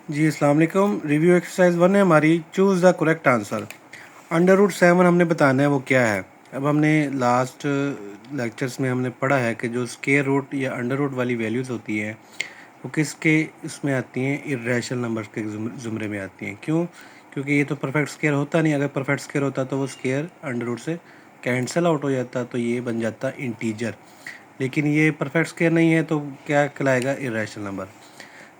जी अस्सलाम वालेकुम। Review exercise 1 है हमारी, चूज़ द करेक्ट आंसर। √7 हमने बताना है वो क्या है। अब हमने लास्ट लेक्चर्स में हमने पढ़ा है कि जो स्क्वायर रूट या अंडर रूट वाली वैल्यूज़ होती हैं वो किसके इसमें आती हैं, इर्रेशनल नंबर्स के ज़ुमरे में आती हैं। क्यों? क्योंकि ये तो परफेक्ट स्क्वायर होता नहीं। अगर परफेक्ट स्क्वायर होता तो वो स्क्वायर अंडर रूट से कैंसिल आउट हो जाता, तो ये बन जाता इंटीजर। लेकिन ये परफेक्ट स्क्वायर नहीं है तो क्या कहलाएगा, इर्रेशनल नंबर।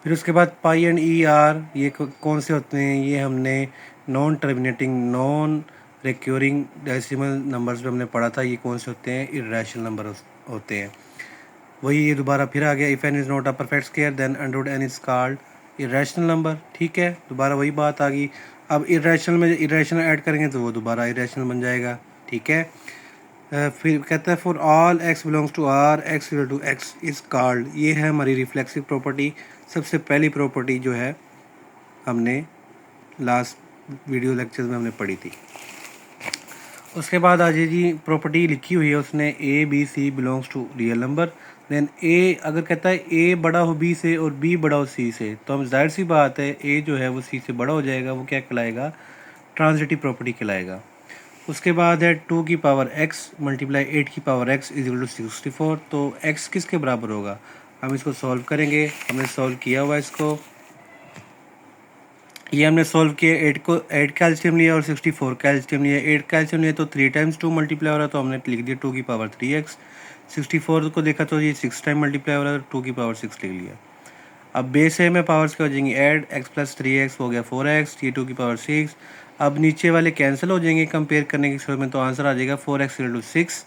फिर उसके बाद पाई एंड ई आर, ये कौन से होते हैं? ये हमने non terminating non recurring decimal numbers में हमने पढ़ा था। ये कौन से होते हैं? इर्रेशनल नंबर होते हैं। वही ये दोबारा फिर आ गया, if n is not a perfect square then under n is called irrational number. ठीक है, दोबारा वही बात आ गई। अब इर्रेशनल में इर्रेशनल ऐड करेंगे तो वो दोबारा इर्रेशनल बन जाएगा। ठीक है। फिर कहता है for all x belongs to R x equal to x is called. ये है हमारी रिफ्लेक्सिव प्रॉपर्टी। सबसे पहली प्रॉपर्टी जो है हमने लास्ट वीडियो लेक्चर में हमने पढ़ी थी। उसके बाद आज जी प्रॉपर्टी लिखी हुई है उसने, A B C belongs to real number. Then A अगर कहता है ए बड़ा हो बी से और बी बड़ा हो सी से, तो हम जाहिर सी बात है ए जो है वो सी से बड़ा हो जाएगा। वो क्या कहलाएगा? ट्रांजिटिव प्रॉपर्टी कहलाएगा। उसके बाद है 2 की पावर x मल्टीप्लाई 8 की power x is equal to 64। तो x किसके बराबर होगा? हम इसको सॉल्व करेंगे। हमने सॉल्व किया हुआ इसको, ये हमने सॉल्व किया। 8 का एलसीएम लिया और 64 का एलसीएम लिया। 8 का एलसीएम लिया तो 3 टाइम्स 2 मल्टीप्लाई हो रहा है, तो हमने लिख दिया 2 की पावर 3x। 64 को देखा तो ये 6 टाइम मल्टीप्लाई हो रहा है, तो 2 की पावर 6 लिख लिया। अब बेस है में पावर्स क्या हो जाएंगी? ऐड x प्लस 3x हो गया 4x, ये 2 की पावर 6। अब नीचे वाले कैंसिल हो जाएंगे कंपेयर करने की सूरत में, तो आंसर आ जाएगा 4x इक्वल टू 6।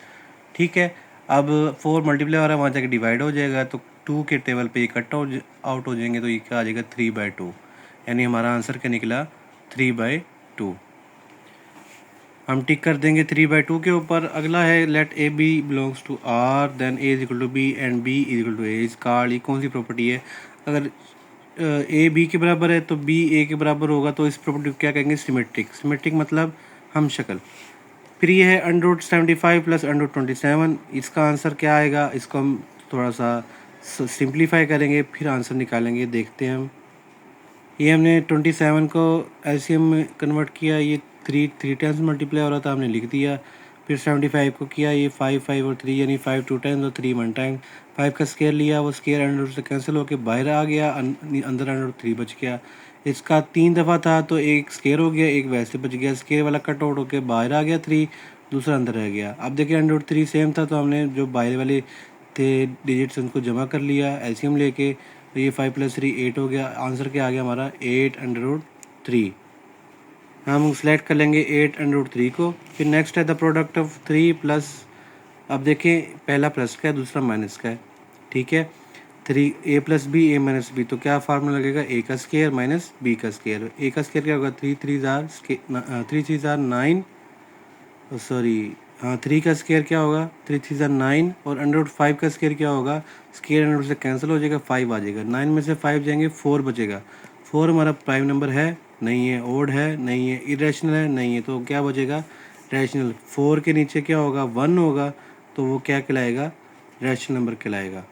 ठीक है। अब 4 मल्टीप्लाई हो रहा है, वहाँ जाके डिवाइड हो जाएगा, तो 2 के टेबल पे ये कट आउट हो जाएंगे, तो ये क्या आ जाएगा 3/2। यानी हमारा आंसर क्या निकला? 3/2। हम टिक कर देंगे 3/2 के ऊपर। अगला है let A B belongs to R then A is equal to B and B is equal to A is called. ये कौन सी प्रॉपर्टी है? अगर ए बी के बराबर है तो बी ए के बराबर होगा, तो इस प्रॉपर्टी को क्या कहेंगे? सिमेट्रिक। सिमेट्रिक मतलब हम शक्ल। फिर ये है √75 प्लस √27। इसका आंसर क्या आएगा? इसको हम थोड़ा सा सिंप्लीफाई करेंगे, फिर आंसर निकालेंगे। देखते हैं हम। ये हमने 27 को एलसीएम में कन्वर्ट किया, ये थ्री टाइम्स मल्टीप्लाई हो रहा था, हमने लिख दिया। फिर 75 को किया, ये 5 और 3 यानी 5 2 टाइम्स और 3 1 टाइम। 5 का स्केयर लिया, वो स्केयर अंडर से कैंसिल होकर बाहर आ गया, अंदर √3 बच गया। इसका 3 दफ़ा था तो एक स्केयर हो गया, एक वैसे बच गया। स्केयर वाला कट आउट होकर बाहर आ गया 3, दूसरा अंदर रह गया। अब देखिए √3 सेम था, तो हमने जो बाहर वाले थे डिजिट्स उनको जमा कर लिया एलसीएम लेके, तो ये 5 + 3 8 हो गया। आंसर क्या आ गया हमारा? 8√3। हम सेलेक्ट कर लेंगे 8√3 को। फिर नेक्स्ट है द प्रोडक्ट ऑफ 3 प्लस। अब देखें पहला प्लस का है, दूसरा माइनस का है। ठीक है। 3 a plus B A minus B, तो क्या फार्मूला लगेगा? ए का स्केयर माइनस बी का स्केयर। ए का स्केयर क्या होगा? 3 3 जार 9, सॉरी हाँ 3 का स्केयर क्या होगा? 3 3 जार 9, और √5 का स्केयर क्या होगा? स्केयर अंडर से कैंसिल हो जाएगा, 5 आ जाएगा। 9 में से 5 जाएंगे, 4 बचेगा। 4 हमारा प्राइम नंबर है? नहीं है। ओड है? नहीं है। इरेशनल है? नहीं है। तो क्या बचेगा? रैशनल। 4 के नीचे क्या होगा? 1 होगा, तो वो क्या कहलाएगा? रैशनल नंबर कहलाएगा।